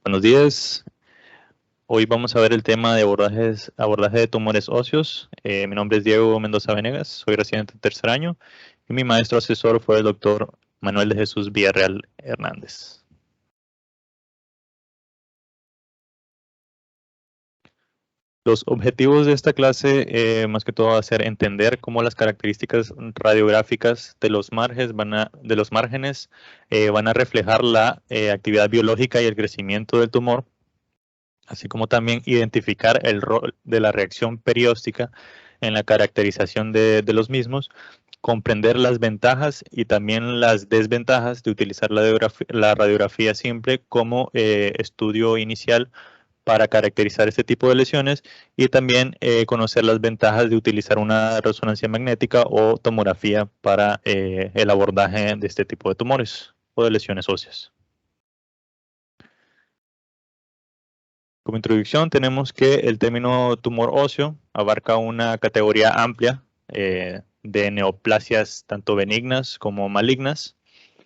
Buenos días. Hoy vamos a ver el tema de abordaje de tumores óseos. Mi nombre es Diego Mendoza Venegas, soy residente de tercer año y mi maestro asesor fue el doctor Manuel de Jesús Villarreal Hernández. Los objetivos de esta clase, más que todo, va a ser entender cómo las características radiográficas de los márgenes van a reflejar la actividad biológica y el crecimiento del tumor, así como también identificar el rol de la reacción perióstica en la caracterización de los mismos, comprender las ventajas y también las desventajas de utilizar la radiografía simple como estudio inicial para caracterizar este tipo de lesiones y también conocer las ventajas de utilizar una resonancia magnética o tomografía para el abordaje de este tipo de tumores o de lesiones óseas. Como introducción tenemos que el término tumor óseo abarca una categoría amplia de neoplasias tanto benignas como malignas,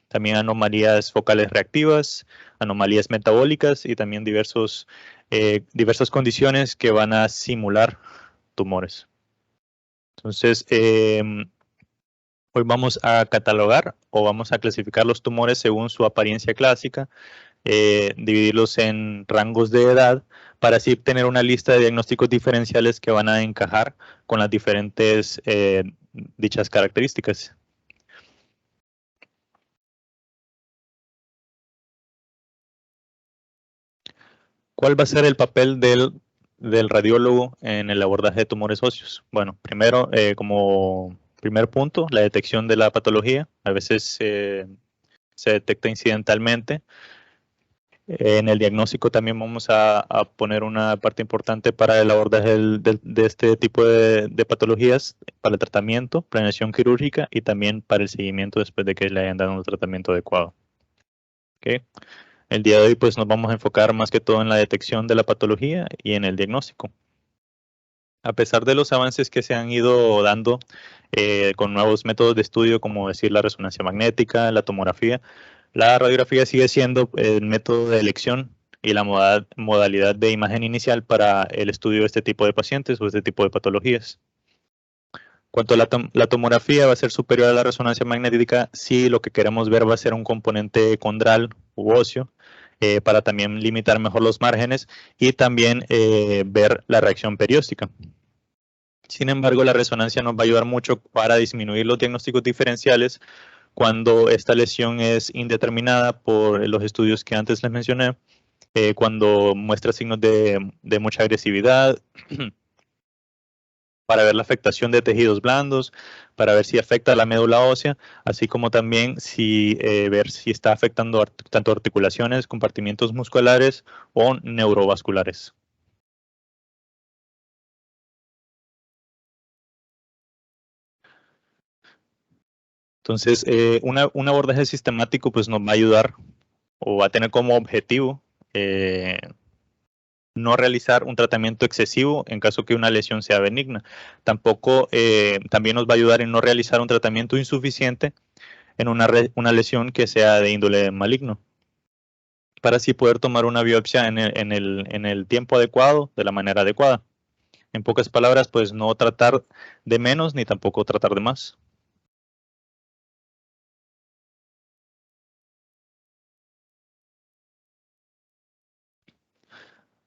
también anomalías focales reactivas, anomalías metabólicas y también diversas condiciones que van a simular tumores. Entonces, hoy vamos a catalogar o vamos a clasificar los tumores según su apariencia clásica, dividirlos en rangos de edad para así tener una lista de diagnósticos diferenciales que van a encajar con las diferentes dichas características. ¿Cuál va a ser el papel del radiólogo en el abordaje de tumores óseos? Bueno, primero, como primer punto, la detección de la patología. A veces se detecta incidentalmente. En el diagnóstico también vamos a poner una parte importante para el abordaje de este tipo de patologías, para el tratamiento, planeación quirúrgica y también para el seguimiento después de que le hayan dado un tratamiento adecuado. ¿Okay? El día de hoy pues nos vamos a enfocar más que todo en la detección de la patología y en el diagnóstico. A pesar de los avances que se han ido dando con nuevos métodos de estudio, como decir la resonancia magnética, la tomografía, la radiografía sigue siendo el método de elección y la modalidad de imagen inicial para el estudio de este tipo de pacientes o este tipo de patologías. Cuanto a la tomografía va a ser superior a la resonancia magnética si lo que queremos ver va a ser un componente condral u óseo, para también limitar mejor los márgenes y también ver la reacción perióstica. Sin embargo, la resonancia nos va a ayudar mucho para disminuir los diagnósticos diferenciales cuando esta lesión es indeterminada por los estudios que antes les mencioné, cuando muestra signos de mucha agresividad, para ver la afectación de tejidos blandos, para ver si afecta la médula ósea, así como también ver si está afectando tanto articulaciones, compartimientos musculares o neurovasculares. Entonces, un abordaje sistemático pues nos va a ayudar o va a tener como objetivo no realizar un tratamiento excesivo en caso que una lesión sea benigna. Tampoco también nos va a ayudar en no realizar un tratamiento insuficiente en una lesión que sea de índole maligno, para así poder tomar una biopsia en el tiempo adecuado, de la manera adecuada. En pocas palabras, pues no tratar de menos ni tampoco tratar de más.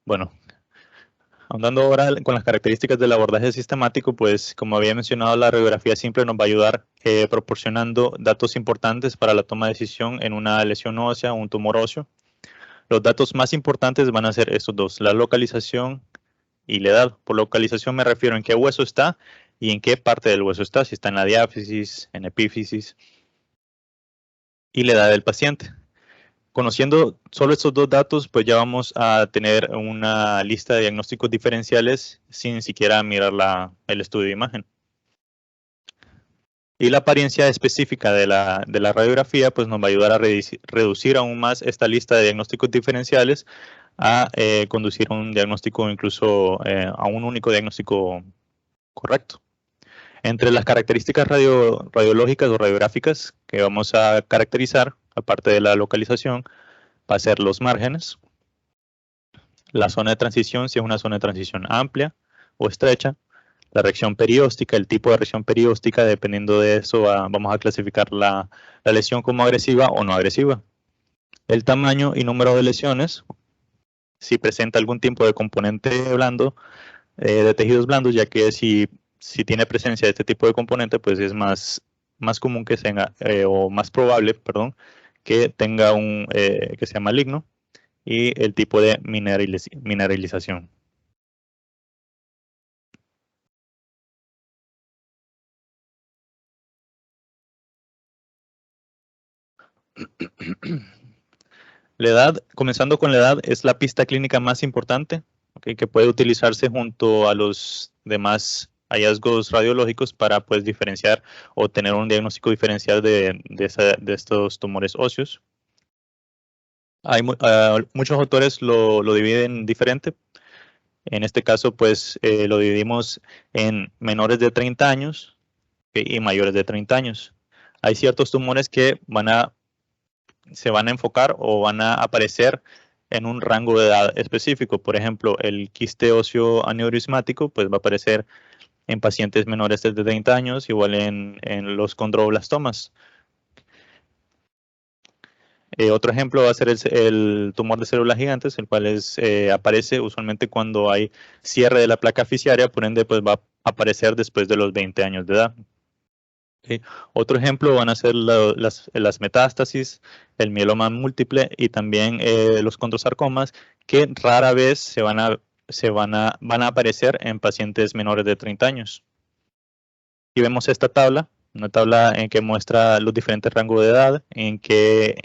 Bueno, ahondando ahora con las características del abordaje sistemático, pues como había mencionado, la radiografía simple nos va a ayudar proporcionando datos importantes para la toma de decisión en una lesión ósea o un tumor óseo. Los datos más importantes van a ser estos dos: la localización y la edad. Por localización me refiero en qué hueso está y en qué parte del hueso está, si está en la diáfisis, en epífisis, y la edad del paciente. Conociendo solo estos dos datos, pues ya vamos a tener una lista de diagnósticos diferenciales sin siquiera mirar el estudio de imagen. Y la apariencia específica de la radiografía pues nos va a ayudar a reducir aún más esta lista de diagnósticos diferenciales a conducir a un diagnóstico, incluso a un único diagnóstico correcto. Entre las características radiológicas o radiográficas que vamos a caracterizar, aparte de la localización, va a ser los márgenes. La zona de transición, si es una zona de transición amplia o estrecha. La reacción perióstica, el tipo de reacción perióstica, dependiendo de eso vamos a clasificar la lesión como agresiva o no agresiva. El tamaño y número de lesiones, si presenta algún tipo de componente blando, de tejidos blandos, ya que si tiene presencia de este tipo de componente, pues es más común que tenga, o más probable, perdón, que tenga que sea maligno, y el tipo de mineralización. La edad, comenzando con la edad, es la pista clínica más importante, ¿okay? Que puede utilizarse junto a los demás hallazgos radiológicos para pues diferenciar o tener un diagnóstico diferencial de estos tumores óseos. Hay muchos autores lo dividen diferente. En este caso, pues lo dividimos en menores de 30 años, ¿okay? Y mayores de 30 años. Hay ciertos tumores que se van a enfocar o van a aparecer en un rango de edad específico. Por ejemplo, el quiste óseo aneurismático pues va a aparecer en pacientes menores de 30 años, igual en los condroblastomas. Otro ejemplo va a ser el tumor de células gigantes, el cual aparece usualmente cuando hay cierre de la placa fisciaria, por ende pues va a aparecer después de los 20 años de edad. ¿Okay? Otro ejemplo van a ser las metástasis, el mieloma múltiple y también los condrosarcomas, que rara vez van a aparecer en pacientes menores de 30 años. Y vemos esta tabla, una tabla en que muestra los diferentes rangos de edad, en qué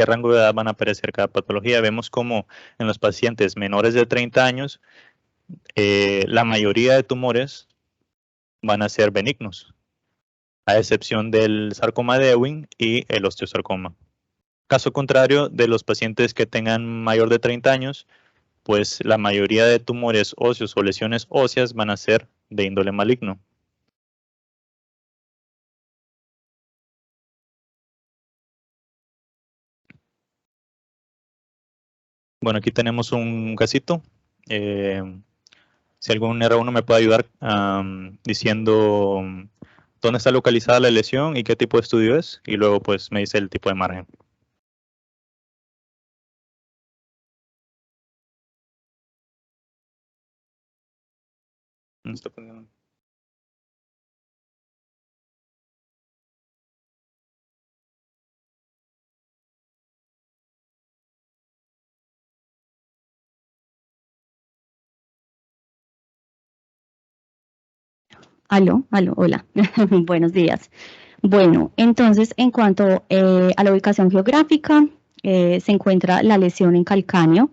rango de edad van a aparecer cada patología. Vemos como en los pacientes menores de 30 años, la mayoría de tumores van a ser benignos, a excepción del sarcoma de Ewing y el osteosarcoma. Caso contrario, de los pacientes que tengan mayor de 30 años, pues la mayoría de tumores óseos o lesiones óseas van a ser de índole maligno. Bueno, aquí tenemos un casito. Si algún R1 me puede ayudar diciendo dónde está localizada la lesión y qué tipo de estudio es, y luego pues me dice el tipo de margen. ¿No está poniendo? Aló, hola, buenos días. Bueno, entonces en cuanto a la ubicación geográfica, se encuentra la lesión en calcáneo.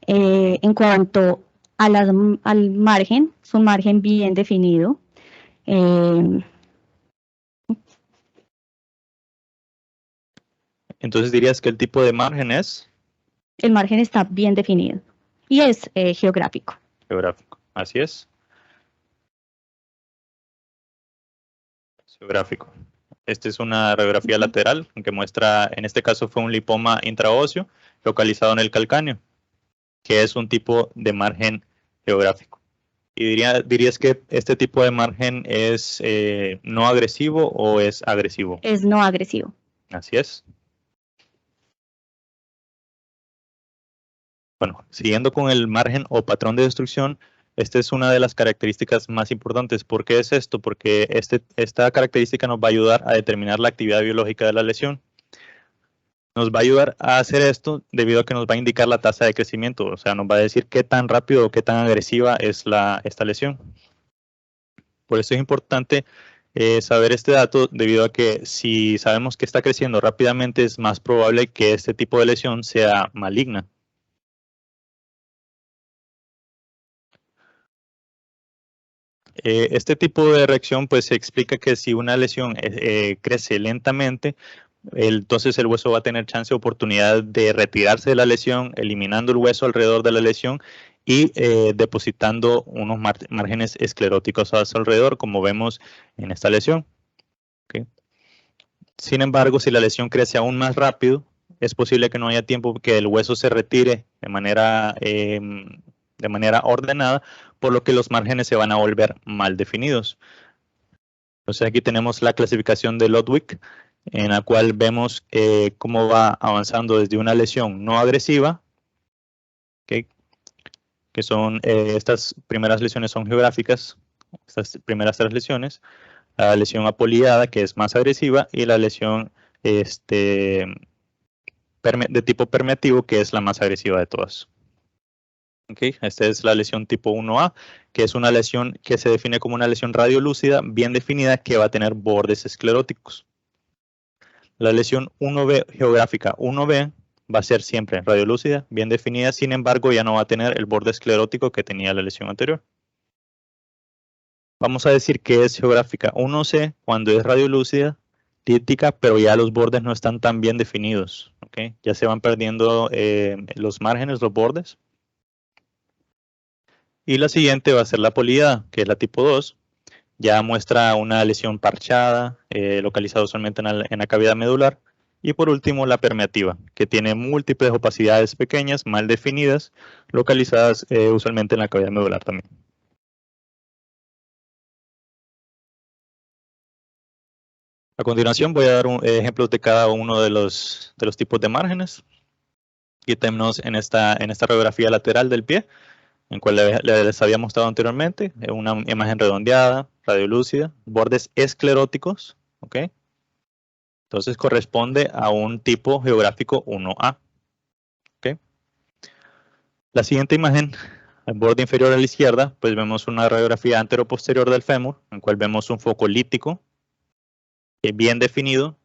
En cuanto al margen, es un margen bien definido. Entonces dirías que el tipo de margen es el margen está bien definido y es geográfico. Geográfico, así es. Geográfico. Esta es una radiografía lateral que muestra, en este caso fue un lipoma intraóseo localizado en el calcáneo, que es un tipo de margen geográfico. ¿Y dirías que este tipo de margen es no agresivo o es agresivo? Es no agresivo. Así es. Bueno, siguiendo con el margen o patrón de destrucción, esta es una de las características más importantes. ¿Por qué es esto? Porque esta característica nos va a ayudar a determinar la actividad biológica de la lesión. Nos va a ayudar a hacer esto debido a que nos va a indicar la tasa de crecimiento, o sea, nos va a decir qué tan rápido o qué tan agresiva es esta lesión. Por eso es importante saber este dato, debido a que si sabemos que está creciendo rápidamente, es más probable que este tipo de lesión sea maligna. Este tipo de reacción pues se explica que si una lesión crece lentamente, entonces el hueso va a tener chance de oportunidad de retirarse de la lesión, eliminando el hueso alrededor de la lesión y depositando unos márgenes escleróticos a su alrededor, como vemos en esta lesión. ¿Okay? Sin embargo, si la lesión crece aún más rápido, es posible que no haya tiempo que el hueso se retire de manera ordenada, por lo que los márgenes se van a volver mal definidos. Entonces aquí tenemos la clasificación de Ludwig, en la cual vemos cómo va avanzando desde una lesión no agresiva, ¿okay? Que son estas primeras lesiones son geográficas, estas primeras 3 lesiones, la lesión apoliada, que es más agresiva, y la lesión de tipo permeativo, que es la más agresiva de todas. Okay. Esta es la lesión tipo 1A, que es una lesión que se define como una lesión radiolúcida bien definida que va a tener bordes escleróticos. La lesión 1B geográfica 1B va a ser siempre radiolúcida, bien definida, sin embargo ya no va a tener el borde esclerótico que tenía la lesión anterior. Vamos a decir que es geográfica 1C cuando es radiolúcida, lítica, pero ya los bordes no están tan bien definidos. ¿Okay? Ya se van perdiendo los márgenes, los bordes. Y la siguiente va a ser la apoliada, que es la tipo 2. Ya muestra una lesión parchada, localizada usualmente en la cavidad medular. Y por último, la permeativa, que tiene múltiples opacidades pequeñas, mal definidas, localizadas usualmente en la cavidad medular también. A continuación voy a dar ejemplos de cada uno de los tipos de márgenes. Aquí tenemos en esta radiografía lateral del pie, en cual les había mostrado anteriormente, una imagen redondeada, radiolúcida, bordes escleróticos, ¿ok? Entonces corresponde a un tipo geográfico 1A, ¿ok? La siguiente imagen, el borde inferior a la izquierda, pues vemos una radiografía anteroposterior del fémur, en cual vemos un foco lítico, bien definido.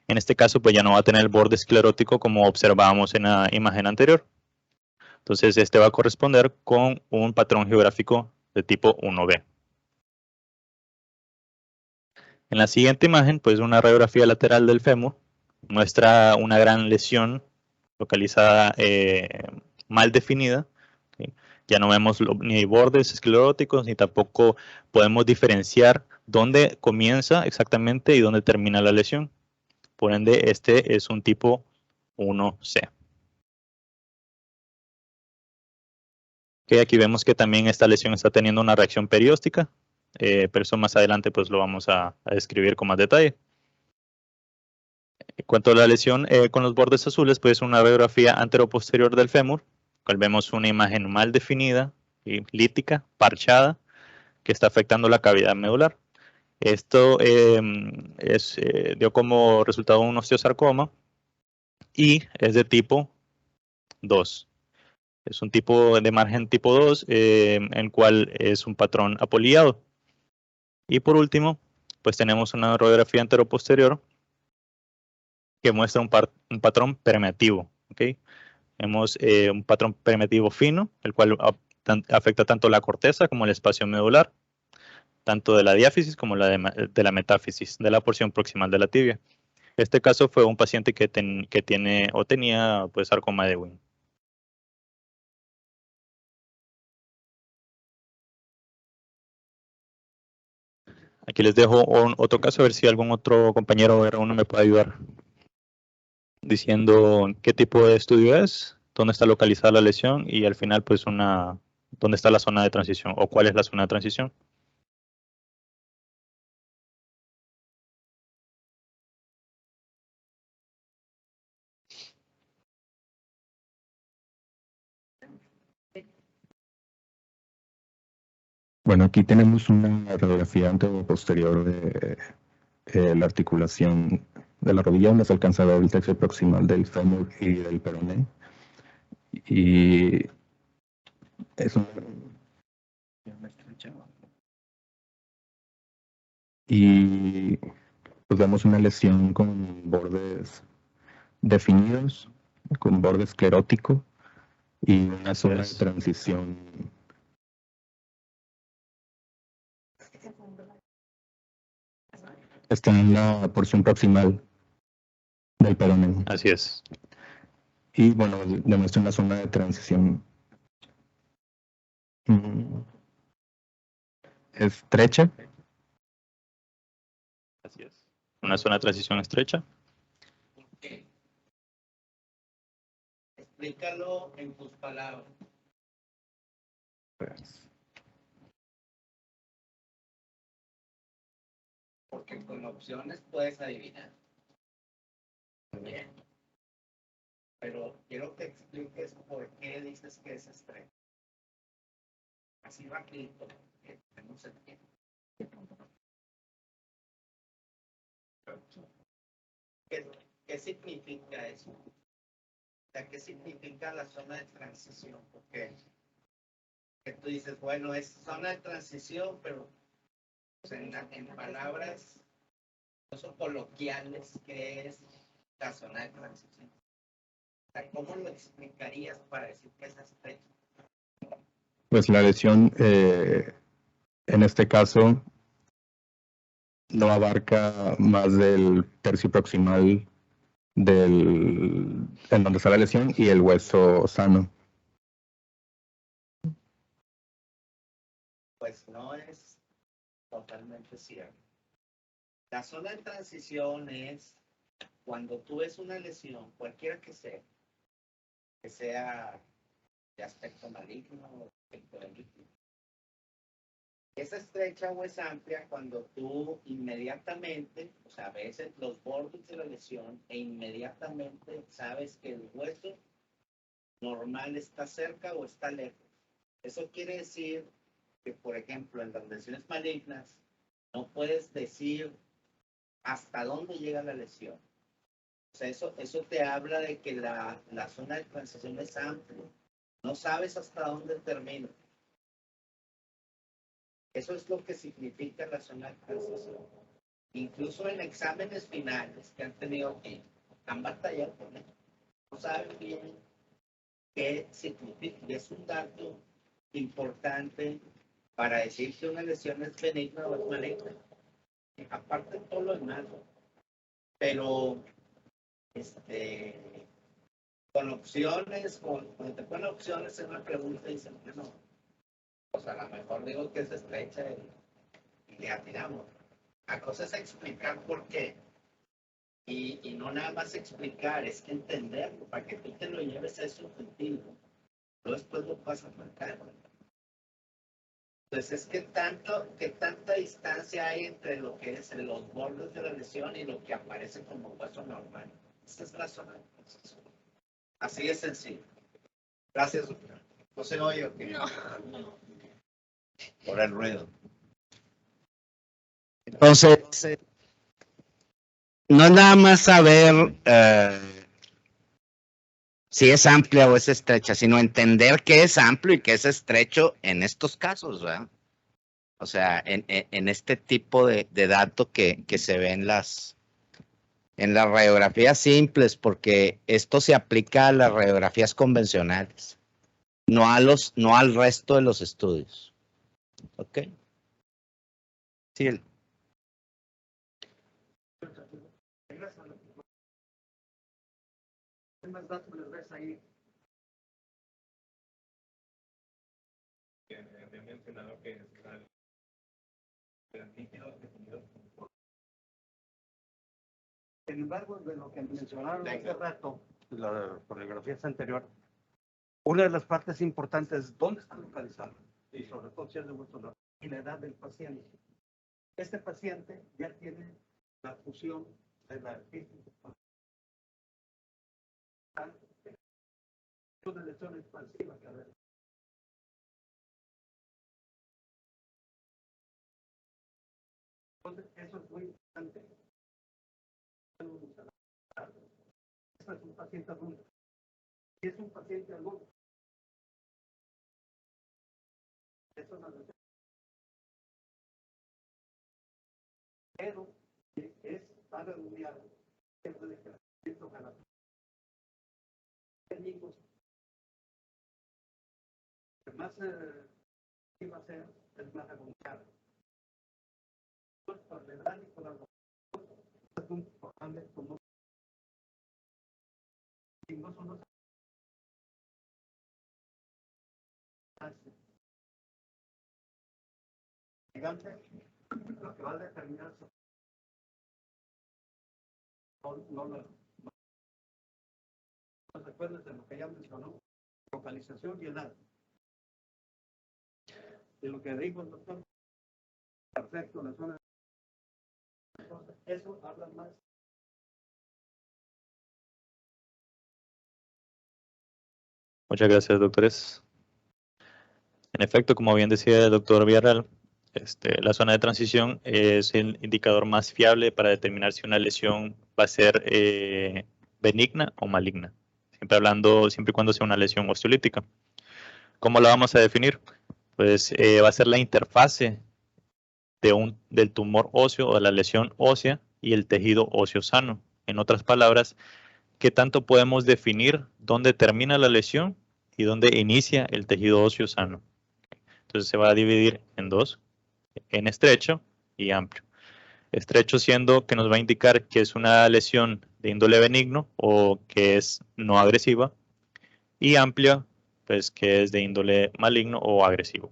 En este caso, pues ya no va a tener el borde esclerótico como observábamos en la imagen anterior. Entonces, este va a corresponder con un patrón geográfico de tipo 1B. En la siguiente imagen, pues una radiografía lateral del fémur muestra una gran lesión localizada mal definida. ¿Okay? Ya no vemos ni bordes escleróticos, ni tampoco podemos diferenciar dónde comienza exactamente y dónde termina la lesión. Por ende, este es un tipo 1C. Okay, aquí vemos que también esta lesión está teniendo una reacción perióstica, pero eso más adelante pues lo vamos a describir con más detalle. En cuanto a la lesión con los bordes azules, pues una radiografía anteroposterior del fémur, cual vemos una imagen mal definida, lítica, parchada, que está afectando la cavidad medular. Esto dio como resultado un osteosarcoma y es de tipo 2. Es un tipo de margen tipo 2, en el cual es un patrón apoliado. Y por último, pues tenemos una radiografía anteroposterior que muestra un patrón permeativo. ¿Okay? Vemos un patrón permeativo fino, el cual afecta tanto la corteza como el espacio medular, tanto de la diáfisis como de la metáfisis, de la porción proximal de la tibia. Este caso fue un paciente que tiene o tenía pues sarcoma de Ewing. Aquí les dejo otro caso, a ver si algún otro compañero R1 me puede ayudar diciendo qué tipo de estudio es, dónde está localizada la lesión y al final pues dónde está la zona de transición o cuál es la zona de transición. Bueno, aquí tenemos una radiografía anteroposterior de la articulación de la rodilla, donde se alcanza a ver el tercio proximal del fémur y del peroné. Y es y pues vemos una lesión con bordes definidos, con borde esclerótico y una zona de transición. Está en la porción proximal del peroné. Así es. Y bueno, demuestra una zona de transición estrecha. Así es. Una zona de transición estrecha. explícalo en tus palabras. Porque con opciones puedes adivinar. Bien. Pero quiero que expliques por qué dices que es estrecho. Así rapidito, que no se entiende. ¿Qué significa eso? O sea, ¿qué significa la zona de transición? Porque que tú dices, bueno, es zona de transición, pero pues, en palabras no son coloquiales, ¿qué es la zona de transición? O sea, ¿cómo lo explicarías para decir que es estrecho? Pues la lesión, en este caso, no abarca más del tercio proximal en donde está la lesión y el hueso sano. Pues no es totalmente cierto. La zona de transición es cuando tú ves una lesión, cualquiera que sea de aspecto maligno o de aspecto benigno. Es estrecha o es amplia cuando tú inmediatamente, o sea, ves los bordes de la lesión e inmediatamente sabes que el hueso normal está cerca o está lejos. Eso quiere decir que, por ejemplo, en las lesiones malignas, no puedes decir hasta dónde llega la lesión. O sea, eso te habla de que la zona de transición es amplia. No sabes hasta dónde termina. Eso es lo que significa la zona de transición. Incluso en exámenes finales que han tenido que han batallado con eso. No saben bien qué significa. Y es un dato importante para decir que una lesión es benigna o es maligna. Aparte de todo lo demás. Pero con opciones, cuando te ponen opciones en una pregunta y dicen, bueno, pues a lo mejor digo que es estrecha y le atinamos. La cosa es explicar por qué. Y no nada más explicar, es que entenderlo, para que tú te lo lleves a ese objetivo. No después lo vas a marcar. Entonces, ¿qué tanta distancia hay entre lo que es los bordes de la lesión y lo que aparece como hueso normal? Esa es la zona de transición. Así de sencillo. Gracias, doctor. No se oye, ¿ok? No. Por el ruido. Entonces, no es nada más saber si es amplia o es estrecha, sino entender qué es amplio y qué es estrecho en estos casos, ¿verdad? O sea, en este tipo de datos que se ven en las radiografías simples, porque esto se aplica a las radiografías convencionales, no al resto de los estudios. ¿Ok? Sí. ¿Qué más datos les ves ahí? Había mencionado que el líquido definido. Sin embargo, de lo que mencionaron hace rato, las coreografías anteriores, una de las partes importantes es dónde está localizado, y sobre todo si es de vuestro lado, y la edad del paciente. Este paciente ya tiene la fusión de la una lesión expansiva que a ver. Entonces, eso es muy importante. Este es un paciente adulto. Si es un paciente adulto, eso es una lesión. Pero está redondeado. Siempre de que la técnicos que más iba a ser es más redondeado. Por la edad y por la es un importante como si no son los gigantes, lo que va a determinar no Acuérdense de lo que ya mencionó, localización y edad. Y lo que dijo el doctor, perfecto, la zona. Eso habla más. Muchas gracias, doctores. En efecto, como bien decía el doctor Villarreal, la zona de transición es el indicador más fiable para determinar si una lesión va a ser benigna o maligna. Siempre y cuando sea una lesión osteolítica. ¿Cómo la vamos a definir? Pues va a ser la interfase del tumor óseo o de la lesión ósea y el tejido óseo sano. En otras palabras, ¿qué tanto podemos definir dónde termina la lesión y dónde inicia el tejido óseo sano? Entonces se va a dividir en dos, en estrecho y amplio. Estrecho siendo que nos va a indicar que es una lesión de índole benigno o que es no agresiva, y amplia, pues que es de índole maligno o agresivo.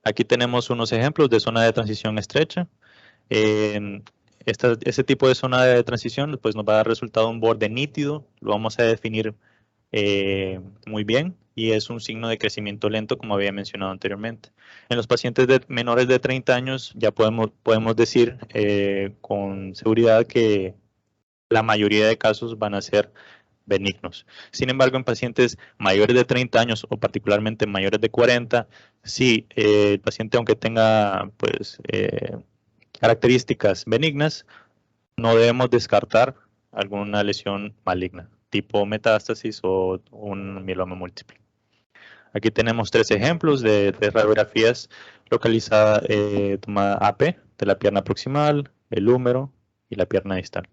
Aquí tenemos unos ejemplos de zona de transición estrecha. Este tipo de zona de transición pues nos va a dar resultado un borde nítido, lo vamos a definir muy bien y es un signo de crecimiento lento como había mencionado anteriormente. En los pacientes menores de 30 años ya podemos decir con seguridad que la mayoría de casos van a ser benignos. Sin embargo, en pacientes mayores de 30 años o particularmente mayores de 40, sí, el paciente aunque tenga pues características benignas, no debemos descartar alguna lesión maligna, tipo metástasis o un mieloma múltiple. Aquí tenemos tres ejemplos de radiografías localizadas, tomada AP, de la pierna proximal, el húmero y la pierna distal.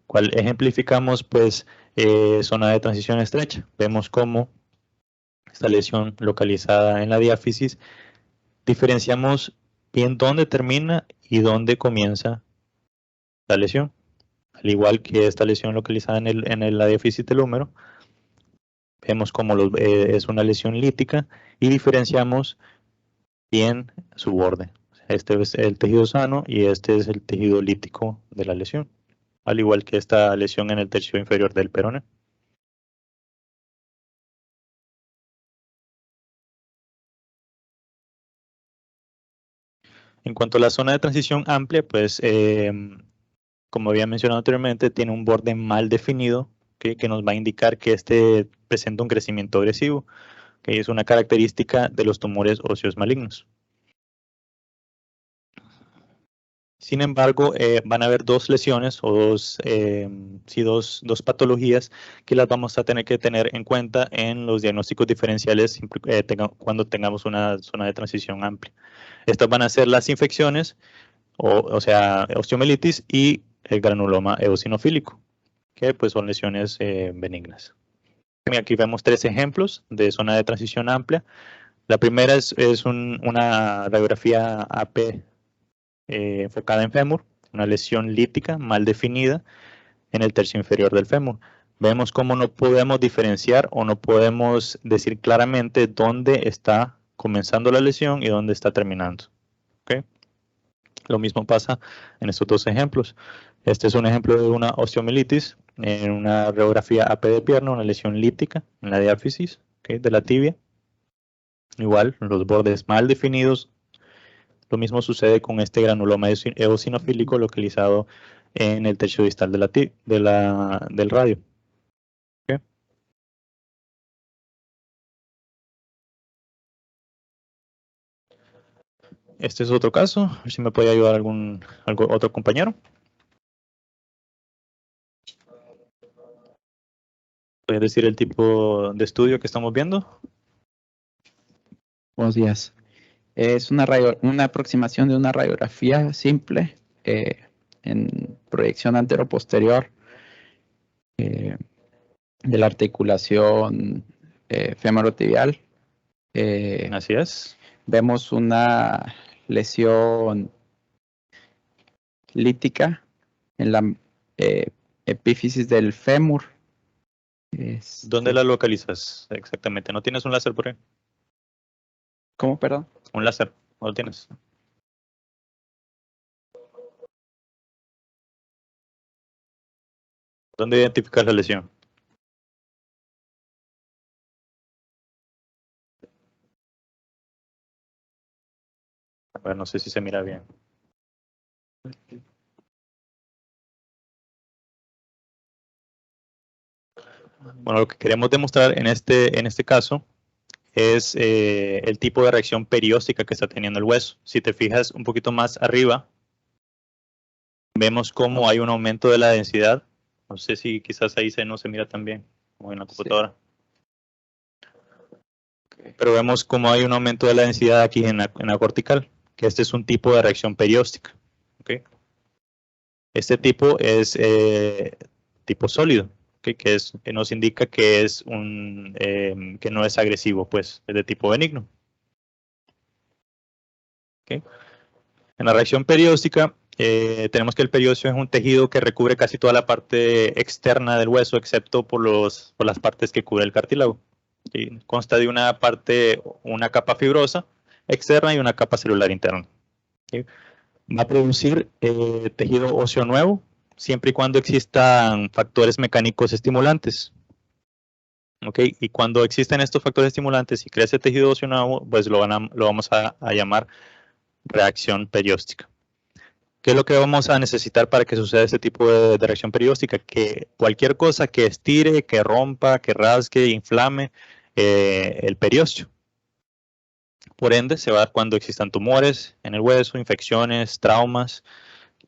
¿Cuál ejemplificamos? Pues zona de transición estrecha. Vemos cómo esta lesión localizada en la diáfisis, diferenciamos bien dónde termina y dónde comienza la lesión. Al igual que esta lesión localizada en la diáfisis del húmero, vemos cómo es una lesión lítica y diferenciamos bien su borde. Este es el tejido sano y este es el tejido lítico de la lesión, al igual que esta lesión en el tercio inferior del peroné. En cuanto a la zona de transición amplia, pues como había mencionado anteriormente, tiene un borde mal definido que nos va a indicar que presenta un crecimiento agresivo, que es una característica de los tumores óseos malignos. Sin embargo, van a haber dos lesiones o dos patologías que las vamos a tener que tener en cuenta en los diagnósticos diferenciales cuando tengamos una zona de transición amplia. Estas van a ser las infecciones, o sea, osteomielitis y el granuloma eosinofílico, que pues son lesiones benignas. Aquí vemos tres ejemplos de zona de transición amplia. La primera es una radiografía AP enfocada en fémur, una lesión lítica mal definida en el tercio inferior del fémur. Vemos cómo no podemos diferenciar o no podemos decir claramente dónde está comenzando la lesión y dónde está terminando. ¿Okay? Lo mismo pasa en estos dos ejemplos. Este es un ejemplo de una osteomielitis en una radiografía AP de pierna, una lesión lítica en la diáfisis, ¿okay?, de la tibia. Igual, los bordes mal definidos. Lo mismo sucede con este granuloma eosinofílico localizado en el tercio distal del radio. ¿Okay? Este es otro caso. A ver si me puede ayudar otro compañero. ¿Puede decir el tipo de estudio que estamos viendo? Buenos días. Es una aproximación de una radiografía simple en proyección antero-posterior de la articulación femorotibial. Así es. Vemos una lesión lítica en la epífisis del fémur. ¿Dónde la localizas exactamente? ¿No tienes un láser por ahí? ¿Cómo, perdón? Un láser, ¿no lo tienes? ¿Dónde identificas la lesión? A ver, no sé si se mira bien. Bueno, lo que queremos demostrar en este caso es el tipo de reacción perióstica que está teniendo el hueso. Si te fijas un poquito más arriba, vemos cómo hay un aumento de la densidad. No sé si quizás ahí no se mira tan bien como en la computadora. Okay. Pero vemos cómo hay un aumento de la densidad aquí en la cortical, que este es un tipo de reacción perióstica. ¿Okay? Este tipo es tipo sólido, ¿okay? Que nos indica que es que no es agresivo, pues es de tipo benigno. ¿Okay? En la reacción perióstica tenemos que el periósteo es un tejido que recubre casi toda la parte externa del hueso, excepto por las partes que cubre el cartílago. ¿Sí? Consta de una capa fibrosa externa y una capa celular interna. ¿Sí? Va a producir tejido óseo nuevo, siempre y cuando existan factores mecánicos estimulantes. ¿Okay? Y cuando existen estos factores estimulantes y crece tejido óseo nuevo, pues lo vamos a llamar reacción perióstica. ¿Qué es lo que vamos a necesitar para que suceda este tipo de reacción perióstica? Que cualquier cosa que estire, que rompa, que rasgue, inflame el periósteo. Por ende, se va a dar cuando existan tumores en el hueso, infecciones, traumas,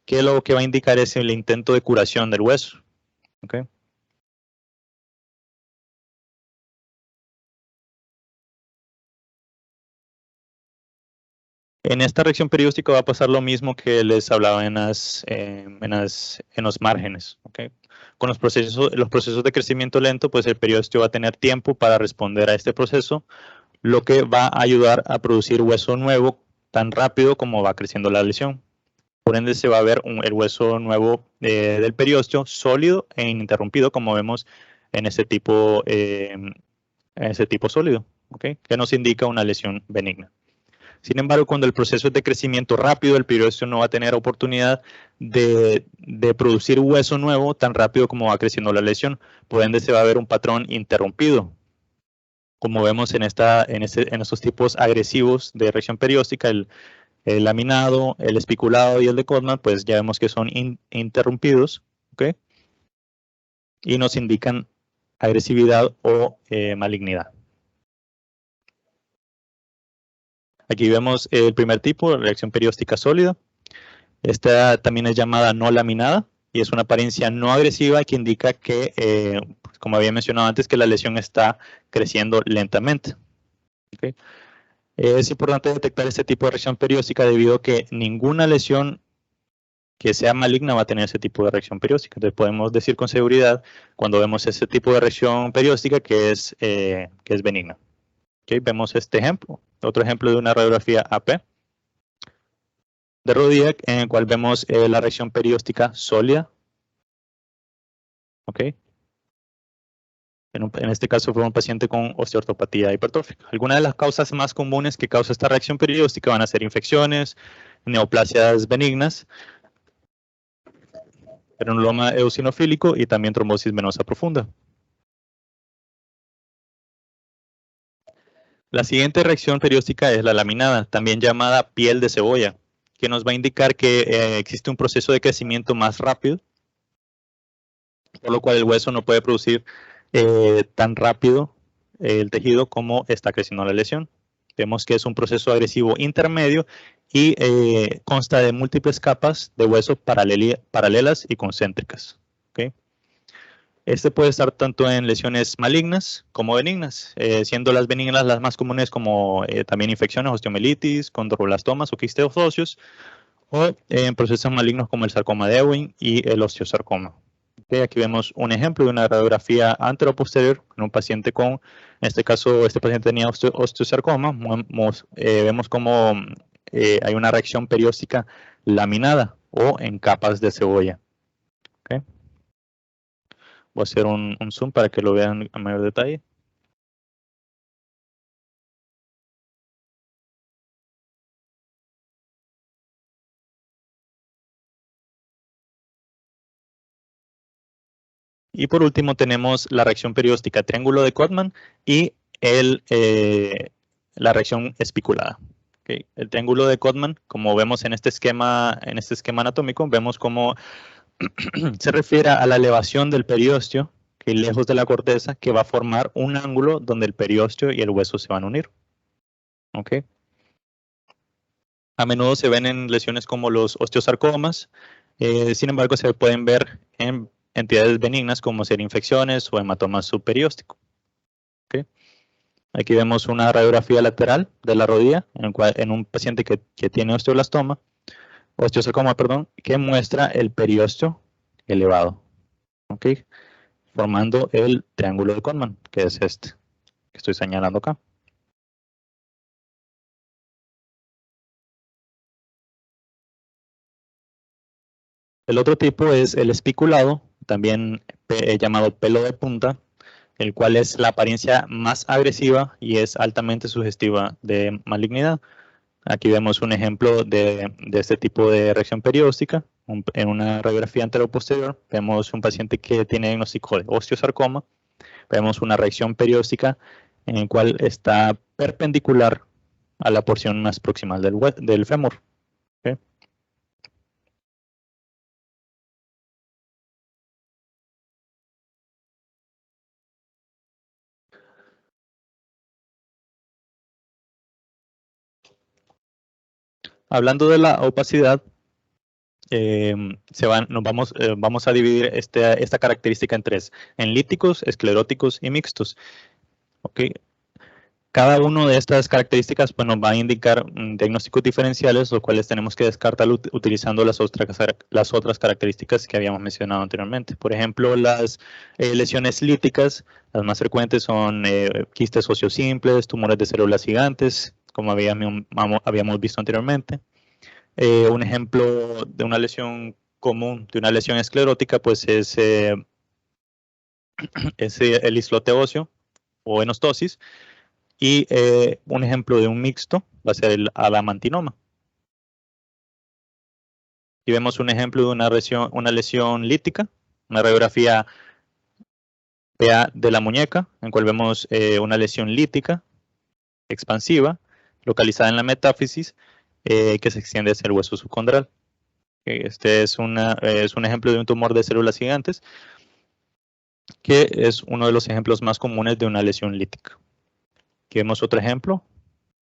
que lo que va a indicar es el intento de curación del hueso. ¿Okay? En esta reacción perióstica va a pasar lo mismo que les hablaba en los márgenes. ¿Okay? Con los procesos de crecimiento lento, pues el periósteo va a tener tiempo para responder a este proceso, lo que va a ayudar a producir hueso nuevo tan rápido como va creciendo la lesión. Por ende, se va a ver el hueso nuevo del periósteo sólido e ininterrumpido, como vemos en ese tipo sólido, ¿okay? Que nos indica una lesión benigna. Sin embargo, cuando el proceso es de crecimiento rápido, el periósteo no va a tener oportunidad de producir hueso nuevo tan rápido como va creciendo la lesión. Por ende, se va a ver un patrón interrumpido. Como vemos en estos tipos agresivos de reacción perióstica, el laminado, el espiculado y el de Codman, pues ya vemos que son interrumpidos, ¿okay? Y nos indican agresividad o malignidad. Aquí vemos el primer tipo, reacción perióstica sólida. Esta también es llamada no laminada y es una apariencia no agresiva que indica que, como había mencionado antes, que la lesión está creciendo lentamente. ¿Okay? Es importante detectar este tipo de reacción perióstica debido a que ninguna lesión que sea maligna va a tener ese tipo de reacción perióstica. Entonces podemos decir con seguridad cuando vemos ese tipo de reacción perióstica que es benigna. ¿Okay? Vemos este ejemplo, otro ejemplo de una radiografía AP de rodilla en el cual vemos la reacción perióstica sólida. ¿Okay? En este caso fue un paciente con osteoartropatía hipertrófica. Algunas de las causas más comunes que causa esta reacción perióstica van a ser infecciones, neoplasias benignas, granuloma eosinofílico y también trombosis venosa profunda. La siguiente reacción perióstica es la laminada, también llamada piel de cebolla, que nos va a indicar que existe un proceso de crecimiento más rápido, por lo cual el hueso no puede producir tan rápido el tejido como está creciendo la lesión. Vemos que es un proceso agresivo intermedio y consta de múltiples capas de hueso paralelas y concéntricas. ¿Okay? Este puede estar tanto en lesiones malignas como benignas, siendo las benignas las más comunes como también infecciones, osteomielitis, condroblastomas o quistes óseos, o en procesos malignos como el sarcoma de Ewing y el osteosarcoma. Okay, aquí vemos un ejemplo de una radiografía anteroposterior en un paciente en este caso, este paciente tenía osteosarcoma. Vemos como hay una reacción perióstica laminada o en capas de cebolla. Okay. Voy a hacer un zoom para que lo vean a mayor detalle. Y por último tenemos la reacción perióstica triángulo de Codman y la reacción espiculada. ¿Okay? El triángulo de Codman, como vemos en este esquema anatómico, vemos cómo se refiere a la elevación del periósteo, que lejos de la corteza, que va a formar un ángulo donde el periósteo y el hueso se van a unir. ¿Okay? A menudo se ven en lesiones como los osteosarcomas, sin embargo se pueden ver en entidades benignas como ser infecciones o hematomas subperiósticos. ¿Okay? Aquí vemos una radiografía lateral de la rodilla en un paciente que tiene osteosarcoma, que muestra el periósteo elevado, ¿okay? Formando el triángulo de Codman, que es este que estoy señalando acá. El otro tipo es el espiculado, también llamado pelo de punta, el cual es la apariencia más agresiva y es altamente sugestiva de malignidad. Aquí vemos un ejemplo de este tipo de reacción perióstica. En una radiografía anteroposterior vemos un paciente que tiene diagnóstico de osteosarcoma. Vemos una reacción perióstica en la cual está perpendicular a la porción más proximal del fémur. ¿Okay? Hablando de la opacidad, vamos a dividir esta característica en tres: en líticos, escleróticos y mixtos. ¿Okay? Cada una de estas características pues, nos va a indicar diagnósticos diferenciales, los cuales tenemos que descartar utilizando las otras características que habíamos mencionado anteriormente. Por ejemplo, las lesiones líticas, las más frecuentes son quistes óseos simples, tumores de células gigantes, como habíamos visto anteriormente. Un ejemplo de una lesión común, de una lesión esclerótica, pues es el islote óseo o enostosis. Y un ejemplo de un mixto va a ser el adamantinoma. Y vemos un ejemplo de una lesión lítica, una radiografía PA de la muñeca, en cual vemos una lesión lítica expansiva, localizada en la metáfisis, que se extiende hacia el hueso subcondral. Este es un ejemplo de un tumor de células gigantes, que es uno de los ejemplos más comunes de una lesión lítica. Aquí vemos otro ejemplo,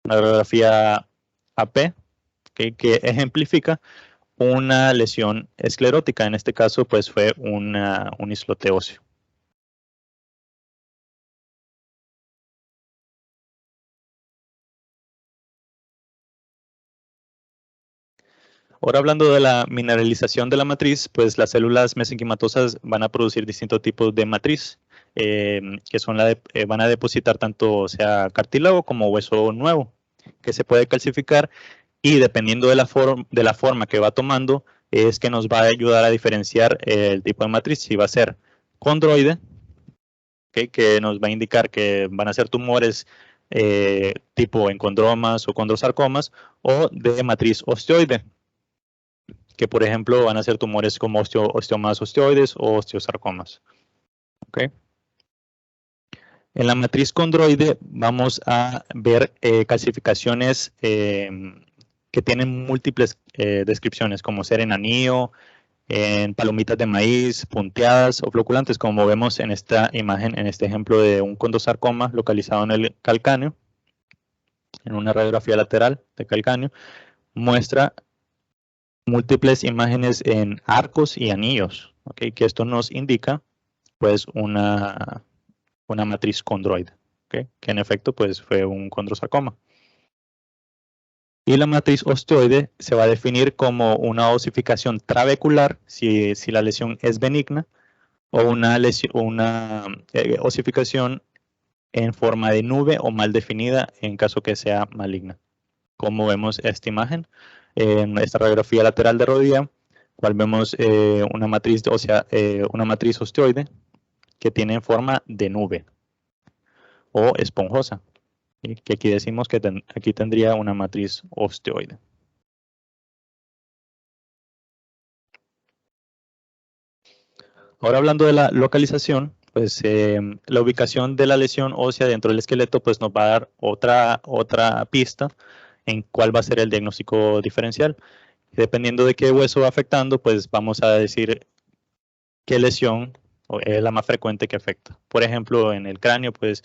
una radiografía AP, que ejemplifica una lesión esclerótica. En este caso, pues fue un islote óseo. Ahora hablando de la mineralización de la matriz, pues las células mesenquimatosas van a producir distintos tipos de matriz, que son van a depositar tanto sea cartílago como hueso nuevo, que se puede calcificar, y dependiendo de la forma que va tomando, es que nos va a ayudar a diferenciar el tipo de matriz, si va a ser condroide, que nos va a indicar que van a ser tumores tipo encondromas o condrosarcomas, o de matriz osteoide, que por ejemplo van a ser tumores como osteomas osteoides o osteosarcomas. ¿Okay? En la matriz condroide vamos a ver calcificaciones que tienen múltiples descripciones, como ser en anillo, en palomitas de maíz, punteadas o floculantes, como vemos en esta imagen, en este ejemplo de un condrosarcoma localizado en el calcáneo, en una radiografía lateral de calcáneo, muestra múltiples imágenes en arcos y anillos, ¿okay? Que esto nos indica pues una matriz condroide, ¿okay? Que en efecto pues fue un condrosarcoma. Y la matriz osteoide se va a definir como una osificación trabecular si la lesión es benigna, o una osificación en forma de nube o mal definida en caso que sea maligna. Como vemos esta imagen, en esta radiografía lateral de rodilla, cual vemos una matriz osteoide que tiene forma de nube o esponjosa, ¿sí? Que aquí decimos que aquí tendría una matriz osteoide. Ahora hablando de la localización, pues la ubicación de la lesión ósea dentro del esqueleto pues nos va a dar otra pista en cuál va a ser el diagnóstico diferencial. Dependiendo de qué hueso va afectando, pues vamos a decir qué lesión es la más frecuente que afecta. Por ejemplo, en el cráneo, pues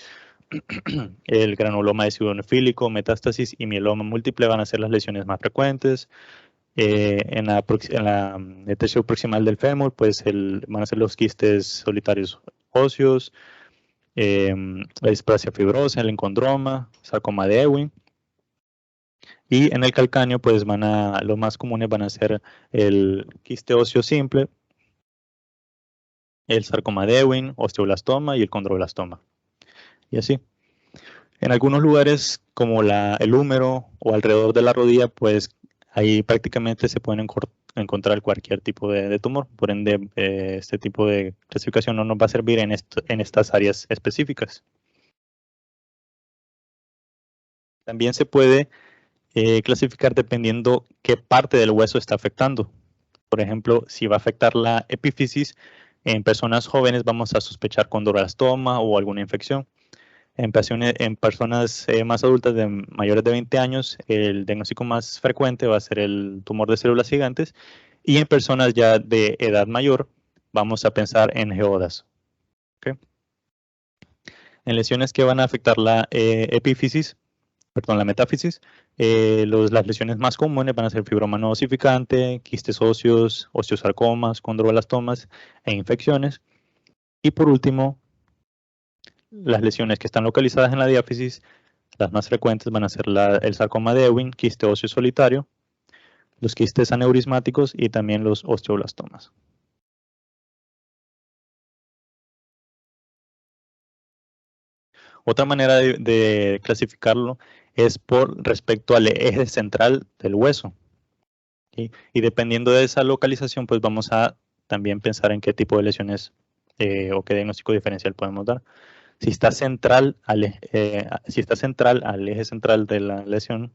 el granuloma deciduonefílico, metástasis y mieloma múltiple van a ser las lesiones más frecuentes. En la tercio proximal del fémur, pues van a ser los quistes solitarios óseos, la displasia fibrosa, el encondroma, sarcoma de Ewing. Y en el calcáneo, pues los más comunes van a ser el quiste óseo simple, el sarcoma de Ewing, osteoblastoma y el condroblastoma. Y así. En algunos lugares, como el húmero o alrededor de la rodilla, pues ahí prácticamente se pueden encontrar cualquier tipo de tumor. Por ende, este tipo de clasificación no nos va a servir en estas áreas específicas. También se puede clasificar dependiendo qué parte del hueso está afectando. Por ejemplo, si va a afectar la epífisis, en personas jóvenes vamos a sospechar condroblastoma o alguna infección. En personas más adultas, de mayores de 20 años, el diagnóstico más frecuente va a ser el tumor de células gigantes. Y en personas ya de edad mayor, vamos a pensar en geodas. ¿Okay? En lesiones que van a afectar la epífisis, perdón, la metáfisis, las lesiones más comunes van a ser fibroma no osificante, quistes óseos, osteosarcomas, condroblastomas e infecciones. Y por último, las lesiones que están localizadas en la diáfisis, las más frecuentes van a ser el sarcoma de Ewing, quiste óseo solitario, los quistes aneurismáticos y también los osteoblastomas. Otra manera de clasificarlo es por respecto al eje central del hueso. ¿Sí? Y dependiendo de esa localización, pues vamos a también pensar en qué tipo de lesiones o qué diagnóstico diferencial podemos dar. Si está central al eje central de la lesión,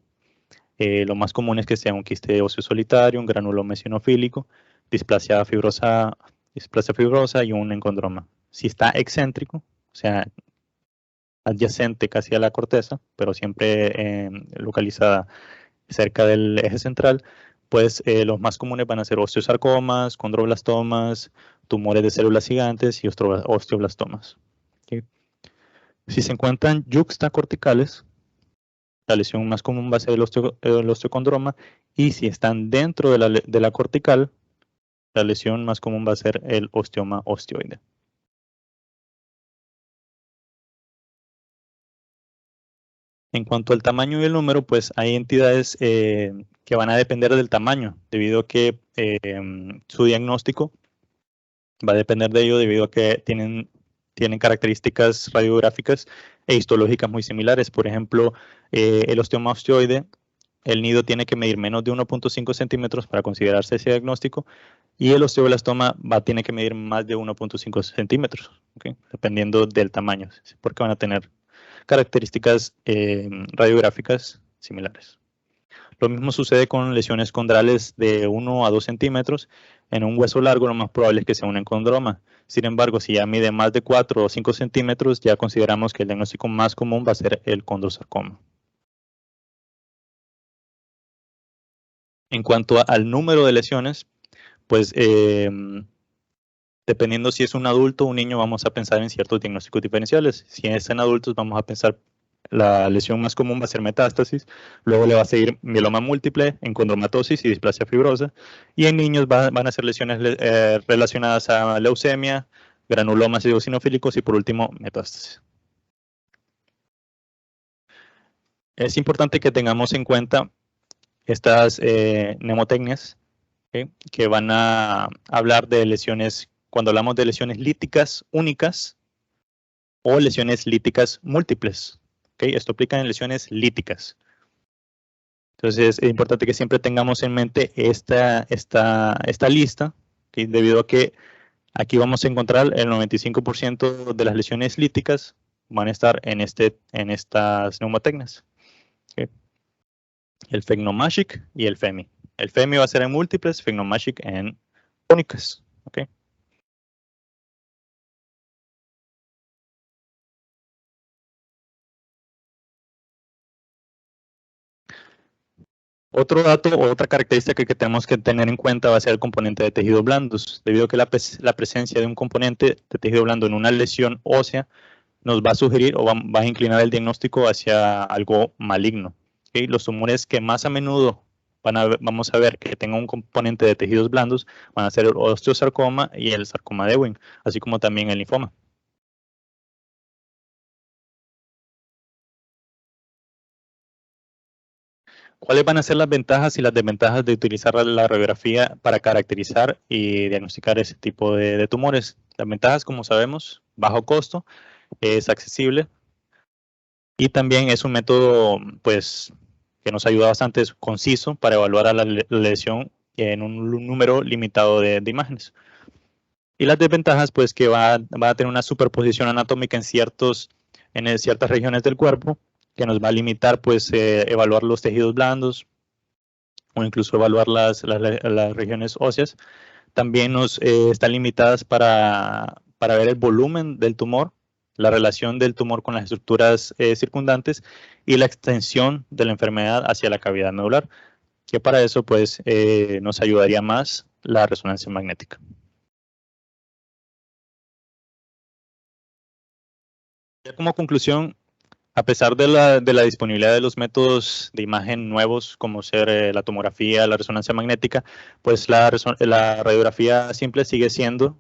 lo más común es que sea un quiste óseo solitario, un granuloma eosinofílico, displasia fibrosa y un encondroma. Si está excéntrico, o sea, adyacente casi a la corteza, pero siempre localizada cerca del eje central, pues los más comunes van a ser osteosarcomas, condroblastomas, tumores de células gigantes y osteoblastomas. ¿Okay? Si se encuentran yuxtacorticales, la lesión más común va a ser el osteocondroma, y si están dentro de la cortical, la lesión más común va a ser el osteoma osteoide. En cuanto al tamaño y el número, pues hay entidades que van a depender del tamaño, debido a que su diagnóstico va a depender de ello, debido a que tienen características radiográficas e histológicas muy similares. Por ejemplo, el osteoma osteoide, el nido tiene que medir menos de 1.5 centímetros para considerarse ese diagnóstico, y el osteoblastoma tiene que medir más de 1.5 centímetros, ¿okay? Dependiendo del tamaño, porque van a tener características radiográficas similares. Lo mismo sucede con lesiones condrales de 1 a 2 centímetros. En un hueso largo lo más probable es que sea un encondroma. Sin embargo, si ya mide más de 4 o 5 centímetros, ya consideramos que el diagnóstico más común va a ser el condrosarcoma. En cuanto al número de lesiones, pues dependiendo si es un adulto o un niño, vamos a pensar en ciertos diagnósticos diferenciales. Si es en adultos, vamos a pensar la lesión más común va a ser metástasis, luego le va a seguir mieloma múltiple, encondromatosis y displasia fibrosa, y en niños van a ser lesiones relacionadas a leucemia, granulomas eosinofílicos y por último metástasis. Es importante que tengamos en cuenta estas mnemotecnias, ¿okay? Que van a hablar de lesiones, cuando hablamos de lesiones líticas únicas o lesiones líticas múltiples. ¿Okay? Esto aplica en lesiones líticas. Entonces es importante que siempre tengamos en mente esta lista, ¿okay? Debido a que aquí vamos a encontrar el 95% de las lesiones líticas van a estar en estas mnemotecnias. ¿Okay? El Phegnomagic y el FEMI. El FEMI va a ser en múltiples, Phegnomagic en únicas. ¿Okay? Otro dato o otra característica que tenemos que tener en cuenta va a ser el componente de tejidos blandos, debido a que la presencia de un componente de tejido blando en una lesión ósea nos va a sugerir o va a inclinar el diagnóstico hacia algo maligno. ¿Okay? Los tumores que más a menudo vamos a ver que tengan un componente de tejidos blandos van a ser el osteosarcoma y el sarcoma de Ewing, así como también el linfoma. ¿Cuáles van a ser las ventajas y las desventajas de utilizar la radiografía para caracterizar y diagnosticar ese tipo de tumores? Las ventajas, como sabemos, bajo costo, es accesible y también es un método pues, que nos ayuda bastante, es conciso para evaluar a la lesión en un número limitado de imágenes. Y las desventajas, pues que va a tener una superposición anatómica en ciertas regiones del cuerpo, que nos va a limitar pues evaluar los tejidos blandos o incluso evaluar las regiones óseas. También nos están limitadas para ver el volumen del tumor, la relación del tumor con las estructuras circundantes y la extensión de la enfermedad hacia la cavidad medular, que para eso pues nos ayudaría más la resonancia magnética. Ya como conclusión, a pesar de la disponibilidad de los métodos de imagen nuevos, como ser la tomografía, la resonancia magnética, pues la radiografía simple sigue siendo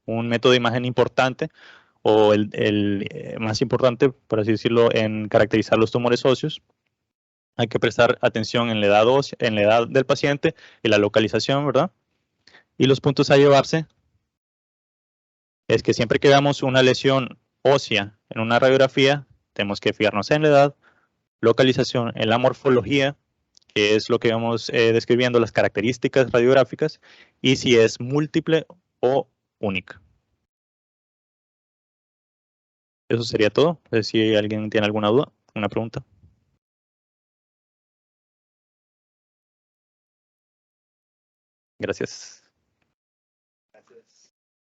un método de imagen importante o el más importante, por así decirlo, en caracterizar los tumores óseos. Hay que prestar atención en la edad ósea, en la edad del paciente y la localización, ¿verdad? Y los puntos a llevarse es que siempre que veamos una lesión ósea en una radiografía, tenemos que fijarnos en la edad, localización, en la morfología, que es lo que vamos describiendo, las características radiográficas, y si es múltiple o única. Eso sería todo. No sé si alguien tiene alguna duda, una pregunta. Gracias.